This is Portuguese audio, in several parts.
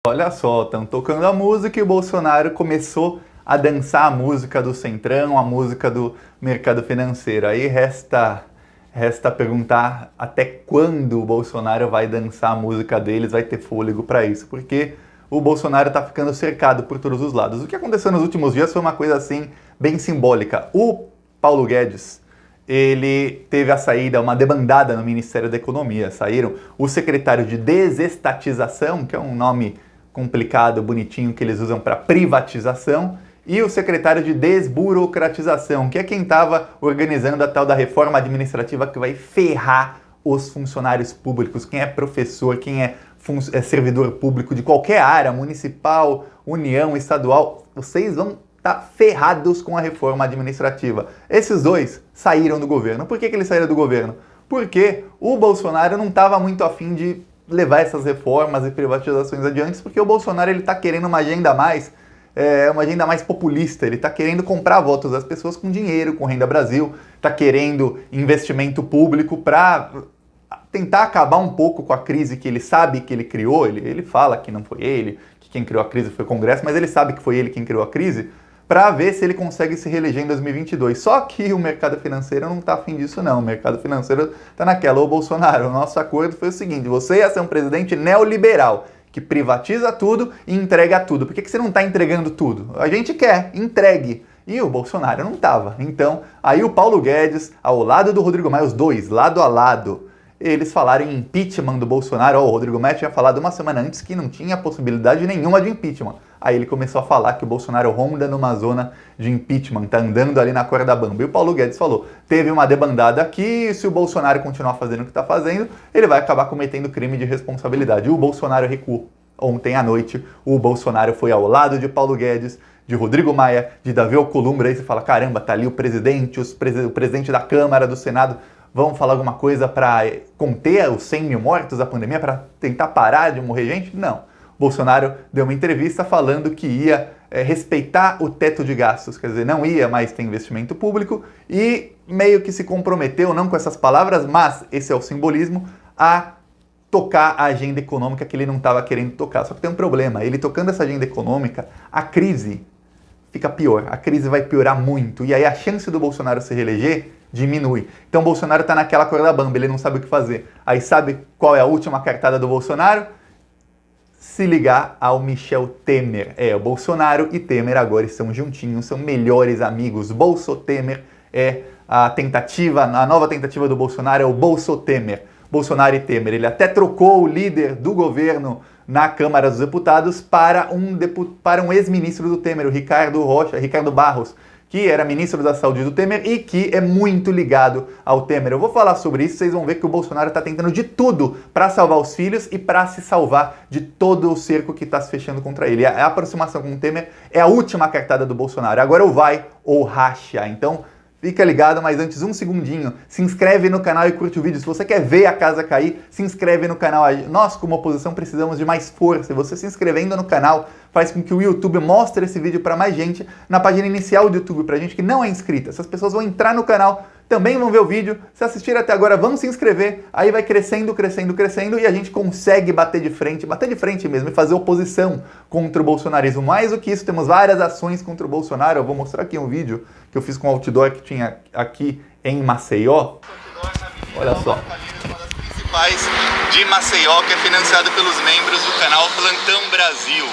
Olha só, estão tocando a música e o Bolsonaro começou a dançar a música do Centrão, a música do mercado financeiro. Aí resta perguntar até quando o Bolsonaro vai dançar a música deles, vai ter fôlego para isso, porque o Bolsonaro está ficando cercado por todos os lados. O que aconteceu nos últimos dias foi uma coisa assim bem simbólica. O Paulo Guedes, ele teve a saída, uma debandada no Ministério da Economia. Saíram o secretário de Desestatização, que é um nome complicado, bonitinho, que eles usam para privatização, e o secretário de Desburocratização, que é quem estava organizando a tal da reforma administrativa que vai ferrar os funcionários públicos, quem é professor, quem é servidor público de qualquer área, municipal, União, estadual, vocês vão estar ferrados com a reforma administrativa. Esses dois saíram do governo. Por que eles saíram do governo? Porque o Bolsonaro não estava muito afim de levar essas reformas e privatizações adiante, porque o Bolsonaro está querendo uma agenda mais populista, ele está querendo comprar votos das pessoas com dinheiro, com Renda Brasil, está querendo investimento público para tentar acabar um pouco com a crise que ele sabe que ele criou. Ele fala que não foi ele, que quem criou a crise foi o Congresso, mas ele sabe que foi ele quem criou a crise, para ver se ele consegue se reeleger em 2022. Só que o mercado financeiro não está afim disso não. O mercado financeiro está naquela: ô Bolsonaro, o nosso acordo foi o seguinte: você ia ser um presidente neoliberal, que privatiza tudo e entrega tudo. Por que você não está entregando tudo? A gente quer, entregue. E o Bolsonaro não estava. Então, aí o Paulo Guedes, ao lado do Rodrigo Maia, os dois, lado a lado, eles falaram em impeachment do Bolsonaro. O Rodrigo Maia tinha falado uma semana antes que não tinha possibilidade nenhuma de impeachment. Aí ele começou a falar que o Bolsonaro ronda numa zona de impeachment, tá andando ali na corda bamba. E o Paulo Guedes falou: teve uma debandada aqui, e se o Bolsonaro continuar fazendo o que está fazendo, ele vai acabar cometendo crime de responsabilidade. O Bolsonaro recuou. Ontem à noite, o Bolsonaro foi ao lado de Paulo Guedes, de Rodrigo Maia, de Davi Alcolumbre. Aí você fala: caramba, tá ali o presidente, o presidente da Câmara, do Senado, vão falar alguma coisa para conter os 100 mil mortos da pandemia, para tentar parar de morrer gente? Não. Bolsonaro deu uma entrevista falando que ia respeitar o teto de gastos, quer dizer, não ia mais ter investimento público, e meio que se comprometeu, não com essas palavras, mas esse é o simbolismo, a tocar a agenda econômica que ele não estava querendo tocar. Só que tem um problema: ele tocando essa agenda econômica, a crise fica pior, a crise vai piorar muito, e aí a chance do Bolsonaro se reeleger diminui. Então o Bolsonaro está naquela corda bamba, ele não sabe o que fazer. Aí sabe qual é a última cartada do Bolsonaro? Se ligar ao Michel Temer. O Bolsonaro e Temer agora estão juntinhos, são melhores amigos. Bolso-Temer é a nova tentativa do Bolsonaro é o Bolso-Temer. Bolsonaro e Temer. Ele até trocou o líder do governo na Câmara dos Deputados para um ex-ministro do Temer, o Ricardo Barros, que era ministro da Saúde do Temer e que é muito ligado ao Temer. Eu vou falar sobre isso, vocês vão ver que o Bolsonaro está tentando de tudo para salvar os filhos e para se salvar de todo o cerco que está se fechando contra ele. A aproximação com o Temer é a última cartada do Bolsonaro. Agora ou vai ou racha. Então, fica ligado, mas antes, um segundinho, se inscreve no canal e curte o vídeo. Se você quer ver a casa cair, se inscreve no canal. Nós, como oposição, precisamos de mais força. E você se inscrevendo no canal faz com que o YouTube mostre esse vídeo para mais gente na página inicial do YouTube, para gente que não é inscrita. Essas pessoas vão entrar no canal, também vão ver o vídeo. Se assistir até agora, vão se inscrever. Aí vai crescendo, crescendo, crescendo, e a gente consegue bater de frente mesmo, e fazer oposição contra o bolsonarismo. Mais do que isso, temos várias ações contra o Bolsonaro. Eu vou mostrar aqui um vídeo que eu fiz com o outdoor que tinha aqui em Maceió. Olha só. Principais de Maceió, que é financiado pelos membros do canal Plantão Brasil.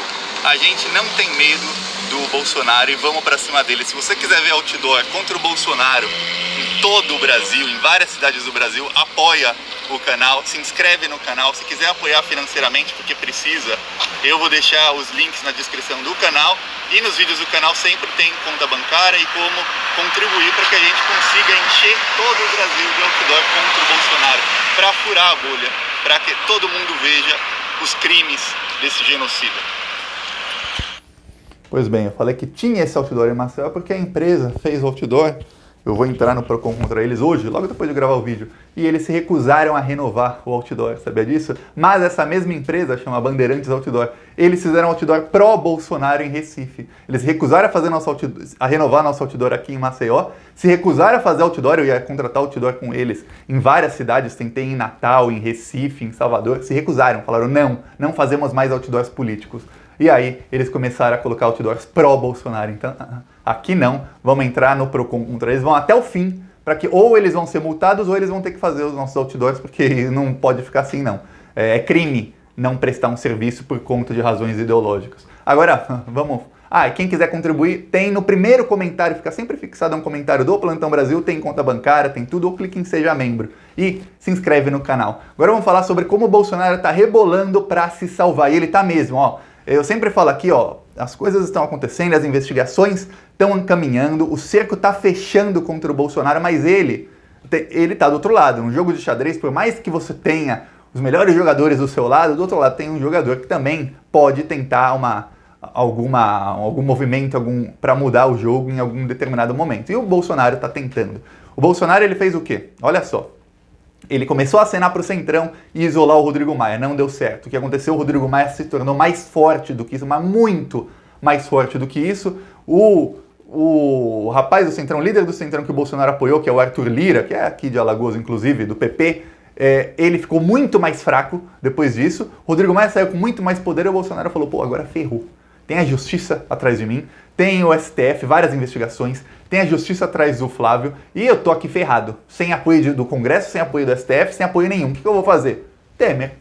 A gente não tem medo do Bolsonaro e vamos pra cima dele. Se você quiser ver outdoor contra o Bolsonaro em todo o Brasil, em várias cidades do Brasil, apoia o canal, se inscreve no canal. Se quiser apoiar financeiramente, porque precisa, eu vou deixar os links na descrição do canal, e nos vídeos do canal sempre tem conta bancária e como contribuir para que a gente consiga encher todo o Brasil de outdoor contra o Bolsonaro, para furar a bolha, para que todo mundo veja os crimes desse genocida. Pois bem, eu falei que tinha esse outdoor em Maceió porque a empresa fez o outdoor Eu vou entrar no Procon contra eles hoje, logo depois de gravar o vídeo. E eles se recusaram a renovar o outdoor, sabia disso? Mas essa mesma empresa, chama Bandeirantes Outdoor, eles fizeram outdoor pró-Bolsonaro em Recife. Eles recusaram a fazer a renovar nosso outdoor aqui em Maceió, se recusaram a fazer outdoor, eu ia contratar outdoor com eles em várias cidades, tentei em Natal, em Recife, em Salvador, se recusaram, falaram não fazemos mais outdoors políticos. E aí eles começaram a colocar outdoors pró-Bolsonaro. Então, aqui não, vamos entrar no Procon contra eles, vão até o fim, para que ou eles vão ser multados ou eles vão ter que fazer os nossos outdoors, porque não pode ficar assim não. É crime não prestar um serviço por conta de razões ideológicas. Agora, vamos... e quem quiser contribuir, tem no primeiro comentário, fica sempre fixado um comentário do Plantão Brasil, tem conta bancária, tem tudo, ou clique em Seja Membro e se inscreve no canal. Agora vamos falar sobre como o Bolsonaro está rebolando para se salvar, e ele está mesmo, ó. Eu sempre falo aqui, ó, as coisas estão acontecendo, as investigações estão encaminhando, o cerco está fechando contra o Bolsonaro, mas ele está do outro lado. Um jogo de xadrez, por mais que você tenha os melhores jogadores do seu lado, do outro lado tem um jogador que também pode tentar algum movimento para mudar o jogo em algum determinado momento. E o Bolsonaro está tentando. O Bolsonaro, ele fez o quê? Olha só. Ele começou a acenar para o Centrão e isolar o Rodrigo Maia. Não deu certo. O que aconteceu? O Rodrigo Maia se tornou mais forte do que isso, mas muito mais forte do que isso. O rapaz do Centrão, líder do Centrão que o Bolsonaro apoiou, que é o Arthur Lira, que é aqui de Alagoas, inclusive, do PP, ele ficou muito mais fraco depois disso. O Rodrigo Maia saiu com muito mais poder e o Bolsonaro falou, pô, agora ferrou. Tem a justiça atrás de mim, tem o STF, várias investigações, tem a justiça atrás do Flávio e eu tô aqui ferrado. Sem apoio do Congresso, sem apoio do STF, sem apoio nenhum. O que eu vou fazer? Temer.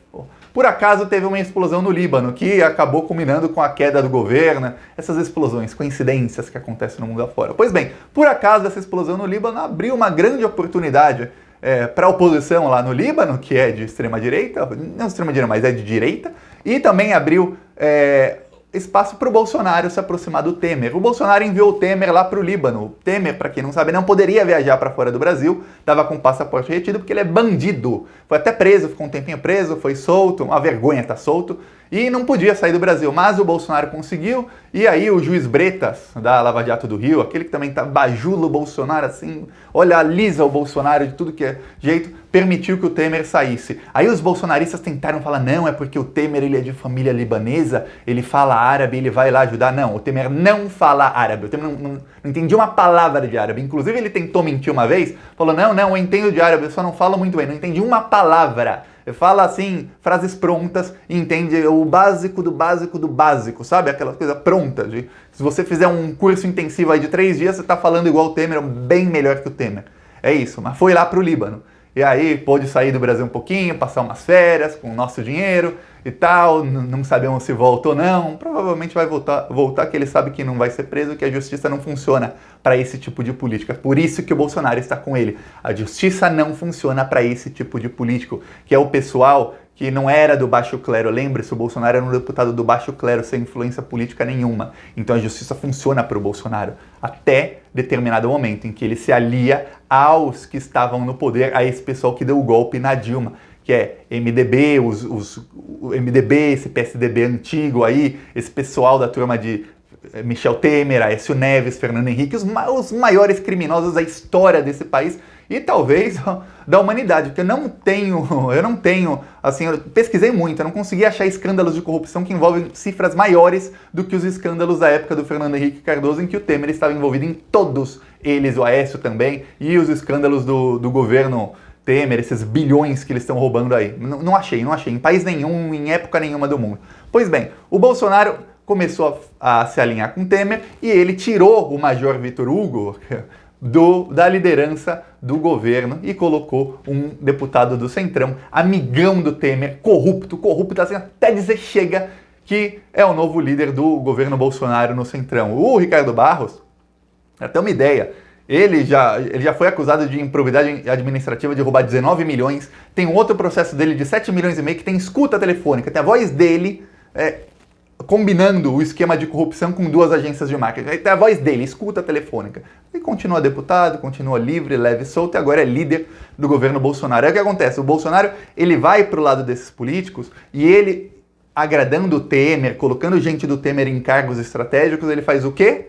Por acaso teve uma explosão no Líbano que acabou culminando com a queda do governo. Essas explosões, coincidências que acontecem no mundo afora. Pois bem, por acaso essa explosão no Líbano abriu uma grande oportunidade para a oposição lá no Líbano, que é de extrema-direita, não extrema-direita, mas é de direita, e também abriu espaço para o Bolsonaro se aproximar do Temer. O Bolsonaro enviou o Temer lá para o Líbano. O Temer, para quem não sabe, não poderia viajar para fora do Brasil, estava com o passaporte retido porque ele é bandido. Foi até preso, ficou um tempinho preso, foi solto, uma vergonha estar solto, e não podia sair do Brasil. Mas o Bolsonaro conseguiu, e aí o juiz Bretas, da Lava Jato do Rio, aquele que também bajula o Bolsonaro assim, olha, alisa o Bolsonaro de tudo que é jeito, permitiu que o Temer saísse. Aí os bolsonaristas tentaram falar, não, é porque o Temer ele é de família libanesa, ele fala árabe, ele vai lá ajudar. Não, o Temer não fala árabe, o Temer não entendia uma palavra de árabe. Inclusive ele tentou mentir uma vez, falou, não, eu entendo de árabe, eu só não falo muito bem, não entendi uma palavra. Fala assim, frases prontas, e entende o básico do básico do básico, sabe? Aquela coisa pronta. Se você fizer um curso intensivo aí de 3 dias, você está falando igual o Temer, bem melhor que o Temer. É isso, mas foi lá para o Líbano. E aí pôde sair do Brasil um pouquinho, passar umas férias com o nosso dinheiro e tal, não sabemos se volta ou não, provavelmente vai voltar que ele sabe que não vai ser preso, que a justiça não funciona para esse tipo de política. Por isso que o Bolsonaro está com ele. A justiça não funciona para esse tipo de político, que é o pessoal que não era do baixo clero. Lembre-se, o Bolsonaro era um deputado do baixo clero, sem influência política nenhuma. Então a justiça funciona para o Bolsonaro, até determinado momento em que ele se alia aos que estavam no poder, a esse pessoal que deu o golpe na Dilma, que é MDB, o MDB, esse PSDB antigo aí, esse pessoal da turma de Michel Temer, Aécio Neves, Fernando Henrique, os maiores criminosos da história desse país e talvez da humanidade, porque eu não tenho, assim, eu pesquisei muito, eu não consegui achar escândalos de corrupção que envolvem cifras maiores do que os escândalos da época do Fernando Henrique Cardoso, em que o Temer estava envolvido em todos eles, o Aécio também, e os escândalos do governo Temer, esses bilhões que eles estão roubando aí. Não achei, em país nenhum, em época nenhuma do mundo. Pois bem, o Bolsonaro começou a se alinhar com Temer e ele tirou o Major Vitor Hugo da liderança do governo e colocou um deputado do Centrão, amigão do Temer, corrupto, assim, até dizer chega, que é o novo líder do governo Bolsonaro no Centrão. O Ricardo Barros, pra ter uma ideia, ele já foi acusado de improbidade administrativa, de roubar 19 milhões. Tem um outro processo dele de 7 milhões e meio que tem escuta telefônica. Tem a voz dele combinando o esquema de corrupção com 2 agências de marketing. Tem a voz dele, escuta telefônica. E continua deputado, continua livre, leve e solto, e agora é líder do governo Bolsonaro. Aí o que acontece? O Bolsonaro, ele vai pro lado desses políticos e ele, agradando o Temer, colocando gente do Temer em cargos estratégicos, ele faz o quê?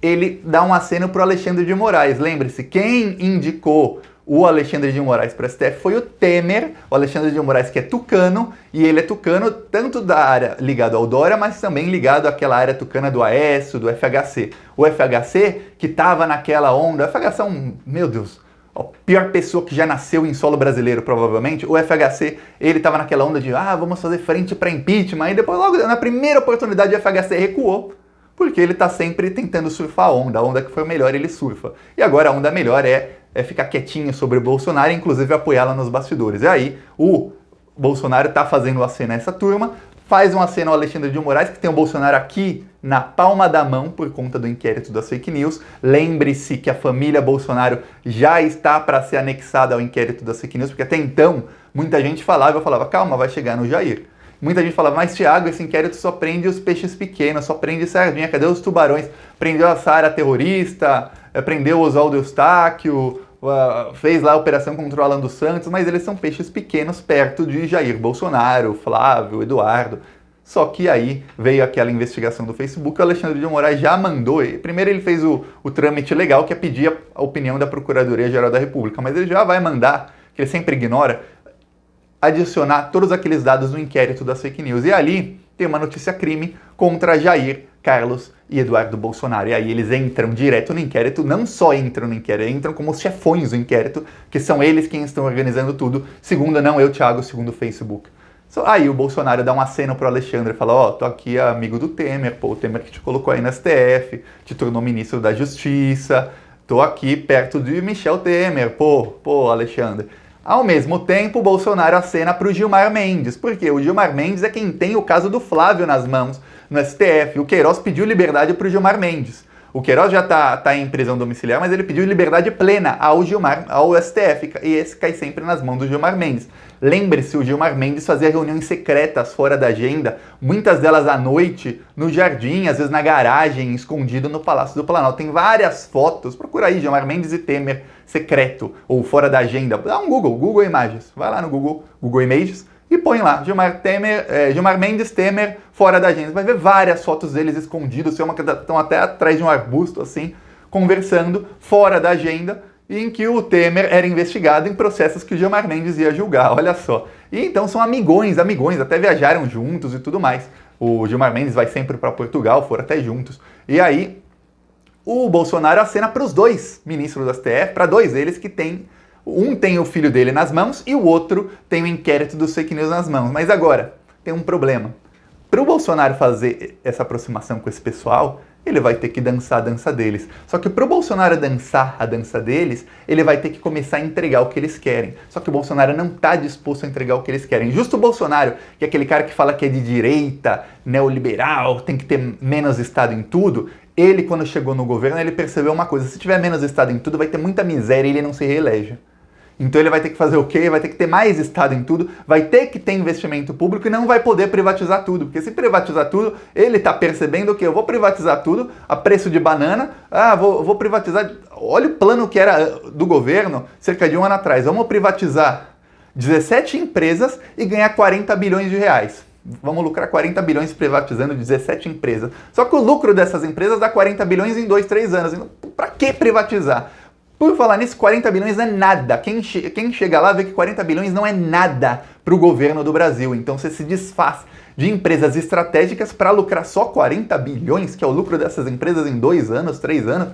ele dá um aceno para o Alexandre de Moraes. Lembre-se, quem indicou o Alexandre de Moraes para o STF foi o Temer, o Alexandre de Moraes que é tucano, e ele é tucano tanto da área ligado ao Dória, mas também ligado àquela área tucana do Aécio, do FHC. O FHC que estava naquela onda, o FHC é meu Deus, a pior pessoa que já nasceu em solo brasileiro, provavelmente. O FHC, ele estava naquela onda de, vamos fazer frente para impeachment, e depois logo na primeira oportunidade o FHC recuou, porque ele está sempre tentando surfar a onda que foi melhor ele surfa. E agora a onda melhor é ficar quietinho sobre o Bolsonaro e inclusive apoiá-la nos bastidores. E aí o Bolsonaro está fazendo um aceno a essa turma, faz um aceno ao Alexandre de Moraes, que tem o Bolsonaro aqui na palma da mão por conta do inquérito das fake news. Lembre-se que a família Bolsonaro já está para ser anexada ao inquérito das fake news, porque até então muita gente falava, calma, vai chegar no Jair. Muita gente falava, mas Thiago, esse inquérito só prende os peixes pequenos, só prende sardinha, cadê os tubarões? Prendeu a Sara terrorista, prendeu o Oswaldo Eustáquio, fez lá a operação contra o Alan dos Santos, mas eles são peixes pequenos perto de Jair Bolsonaro, Flávio, Eduardo. Só que aí veio aquela investigação do Facebook, o Alexandre de Moraes já mandou, primeiro ele fez o trâmite legal, que é pedir a opinião da Procuradoria-Geral da República, mas ele já vai mandar, que ele sempre ignora, adicionar todos aqueles dados no inquérito das fake news. E ali tem uma notícia crime contra Jair, Carlos e Eduardo Bolsonaro. E aí eles entram direto no inquérito, não só entram no inquérito, entram como os chefões do inquérito, que são eles quem estão organizando tudo, segundo não eu, Thiago, segundo o Facebook. Aí o Bolsonaro dá um aceno pro Alexandre e fala, tô aqui amigo do Temer, o Temer que te colocou aí no STF, te tornou ministro da Justiça, tô aqui perto de Michel Temer, Alexandre. Ao mesmo tempo, o Bolsonaro acena para o Gilmar Mendes, porque o Gilmar Mendes é quem tem o caso do Flávio nas mãos no STF. O Queiroz pediu liberdade para o Gilmar Mendes. O Queiroz já tá em prisão domiciliar, mas ele pediu liberdade plena ao STF, e esse cai sempre nas mãos do Gilmar Mendes. Lembre-se, o Gilmar Mendes fazia reuniões secretas fora da agenda, muitas delas à noite, no jardim, às vezes na garagem, escondido no Palácio do Planalto. Tem várias fotos, procura aí, Gilmar Mendes e Temer, secreto, ou fora da agenda. Dá um Google Imagens, vai lá no Google Images, e põe lá, Gilmar Mendes, Temer, fora da agenda. Você vai ver várias fotos deles escondidos, estão até atrás de um arbusto, assim, conversando, fora da agenda, em que o Temer era investigado em processos que o Gilmar Mendes ia julgar, olha só. E então são amigões, até viajaram juntos e tudo mais. O Gilmar Mendes vai sempre para Portugal, foram até juntos. E aí, o Bolsonaro acena para os dois ministros do STF, para dois deles que tem... Um tem o filho dele nas mãos e o outro tem o inquérito dos fake news nas mãos. Mas agora, tem um problema. Para o Bolsonaro fazer essa aproximação com esse pessoal, ele vai ter que dançar a dança deles. Só que para o Bolsonaro dançar a dança deles, ele vai ter que começar a entregar o que eles querem. Só que o Bolsonaro não está disposto a entregar o que eles querem. Justo o Bolsonaro, que é aquele cara que fala que é de direita, neoliberal, tem que ter menos Estado em tudo, ele, quando chegou no governo, ele percebeu uma coisa: se tiver menos Estado em tudo, vai ter muita miséria e ele não se reelege. Então ele vai ter que fazer o quê? Vai ter que ter mais Estado em tudo, vai ter que ter investimento público e não vai poder privatizar tudo. Porque se privatizar tudo, ele está percebendo que eu vou privatizar tudo a preço de banana, vou privatizar... Olha o plano que era do governo cerca de um ano atrás. Vamos privatizar 17 empresas e ganhar 40 bilhões de reais. Vamos lucrar 40 bilhões privatizando 17 empresas. Só que o lucro dessas empresas dá 40 bilhões em 2, 3 anos. Então, para que privatizar? Por falar nisso, 40 bilhões não é nada. Quem chega lá vê que 40 bilhões não é nada para o governo do Brasil. Então você se desfaz de empresas estratégicas para lucrar só 40 bilhões, que é o lucro dessas empresas em 2 anos, 3 anos.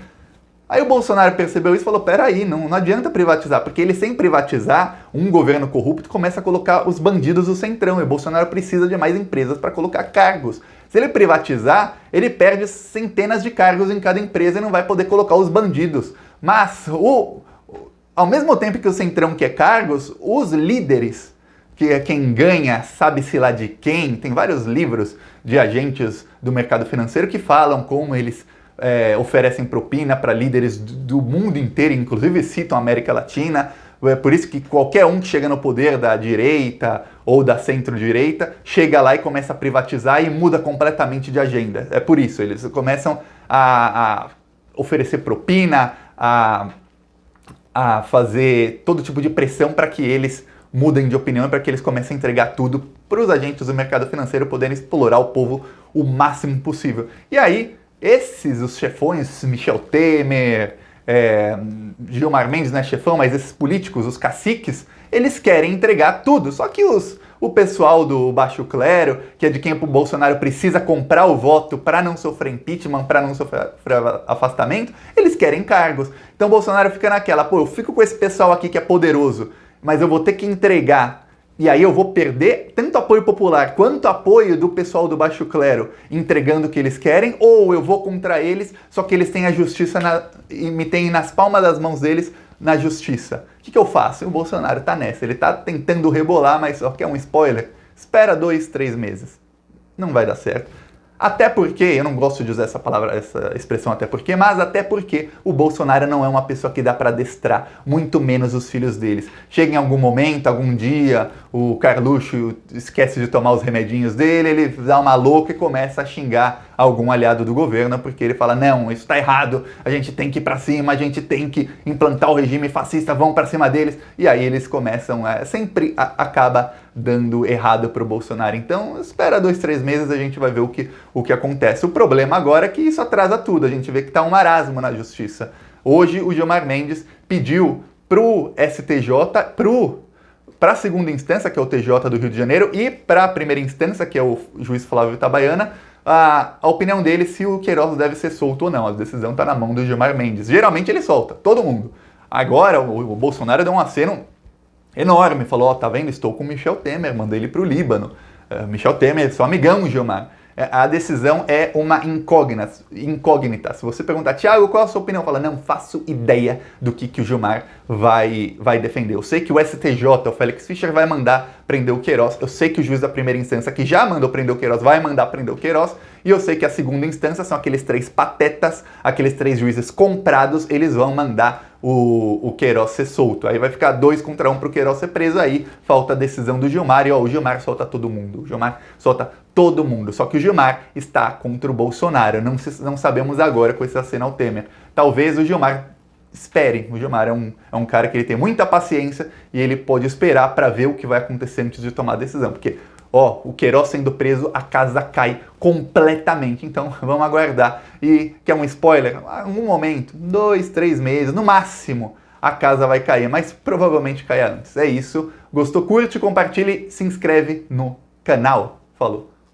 Aí o Bolsonaro percebeu isso e falou, peraí, não adianta privatizar, porque ele sem privatizar, um governo corrupto começa a colocar os bandidos do centrão, e o Bolsonaro precisa de mais empresas para colocar cargos. Se ele privatizar, ele perde centenas de cargos em cada empresa e não vai poder colocar os bandidos. Mas, ao mesmo tempo que o centrão quer cargos, os líderes, que é quem ganha, sabe-se lá de quem, tem vários livros de agentes do mercado financeiro que falam como eles oferecem propina para líderes do mundo inteiro, inclusive citam a América Latina. É por isso que qualquer um que chega no poder da direita ou da centro-direita chega lá e começa a privatizar e muda completamente de agenda. É por isso, eles começam a oferecer propina, a fazer todo tipo de pressão para que eles mudem de opinião e para que eles comecem a entregar tudo para os agentes do mercado financeiro poderem explorar o povo o máximo possível. E aí, Esses, os chefões, Michel Temer, Gilmar Mendes não é chefão, mas esses políticos, os caciques, eles querem entregar tudo. Só que o pessoal do baixo clero, que é de quem o Bolsonaro precisa comprar o voto para não sofrer impeachment, para não sofrer afastamento, eles querem cargos. Então o Bolsonaro fica naquela, pô, eu fico com esse pessoal aqui que é poderoso, mas eu vou ter que entregar. E aí eu vou perder tanto apoio popular quanto apoio do pessoal do baixo clero entregando o que eles querem, ou eu vou contra eles, só que eles têm a justiça e me têm nas palmas das mãos deles na justiça. O que eu faço? E o Bolsonaro tá nessa, ele tá tentando rebolar, mas só que é um spoiler, espera 2, 3 meses. Não vai dar certo. Até porque, eu não gosto de usar essa palavra, essa expressão até porque, mas até porque o Bolsonaro não é uma pessoa que dá para adestrar, muito menos os filhos deles. Chega em algum momento, algum dia, o Carluxo esquece de tomar os remedinhos dele, ele dá uma louca e começa a xingar algum aliado do governo, porque ele fala, não, isso tá errado, a gente tem que ir pra cima, a gente tem que implantar o regime fascista, vão pra cima deles, e aí eles começam, sempre acaba dando errado pro Bolsonaro. Então, espera 2, 3 meses, a gente vai ver o que acontece. O problema agora é que isso atrasa tudo, a gente vê que tá um marasmo na justiça. Hoje, o Gilmar Mendes pediu pro STJ, para a segunda instância, que é o TJ do Rio de Janeiro, e para a primeira instância, que é o juiz Flávio Itabaiana, a opinião dele se o Queiroz deve ser solto ou não. A decisão está na mão do Gilmar Mendes. Geralmente ele solta, todo mundo. Agora o Bolsonaro deu um aceno enorme, falou, tá vendo, estou com Michel Temer, mandei ele para o Líbano. Michel Temer, seu amigão, Gilmar. A decisão é uma incógnita. Se você perguntar, Thiago, qual a sua opinião? Fala, não faço ideia do que o Gilmar vai defender. Eu sei que o STJ, o Félix Fischer, vai mandar prender o Queiroz. Eu sei que o juiz da primeira instância, que já mandou prender o Queiroz, vai mandar prender o Queiroz. E eu sei que a segunda instância são aqueles 3 patetas, aqueles 3 juízes comprados, eles vão mandar o Queiroz ser solto. Aí vai ficar 2 contra 1 pro Queiroz ser preso, aí falta a decisão do Gilmar, e ó, o Gilmar solta todo mundo. O Gilmar solta todo mundo. Só que o Gilmar está contra o Bolsonaro. Não sabemos agora com esse aceno ao Temer. Talvez o Gilmar espere. O Gilmar é um cara que ele tem muita paciência e ele pode esperar para ver o que vai acontecer antes de tomar a decisão. Porque, ó, o Queiroz sendo preso, a casa cai completamente. Então, vamos aguardar. E, quer um spoiler? Em um momento, 2, 3 meses, no máximo, a casa vai cair. Mas provavelmente cai antes. É isso. Gostou? Curte, compartilhe, se inscreve no canal. Falou!